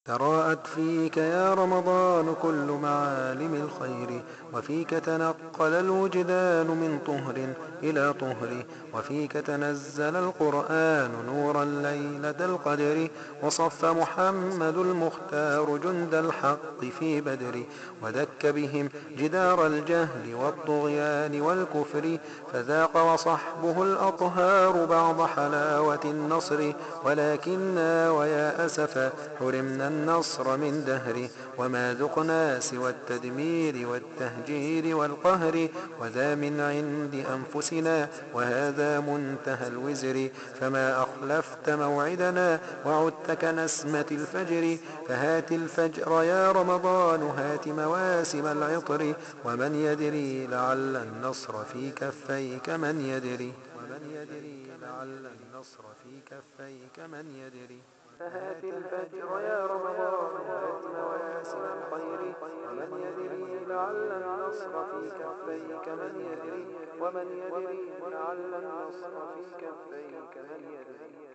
تراءت فيك يا رمضان كل معالم الخير، وفيك تنقل الوجدان من طهر إلى طهر، وفيك تنزل القرآن نورا ليلة القدر، وصف محمد المختار جند الحق في بدر، ودك بهم جدار الجهل والطغيان والكفر، فذاق وصحبه الأطهار بعض حلاوة النصر، ولكننا ويا أسفا حرمنا النصر من دهره، وما ذقنا سوى التدمير والتهجير والقهر، وذا من عند أنفسنا وهذا منتهى الوزر، فما أخلفت موعدنا وعدت كنسمة الفجر، فهات الفجر يا رمضان هات مواسم العطر، ومن يدري لعل النصر في كفيك من يدري، لعل النصر في كفيك من يدري. فهات الفجر يا رمضان هات مواسم الخير، ومن يدري لعل النصر في كفيك من يدري، ومن يدري لعل النصر في كفيك من يدري.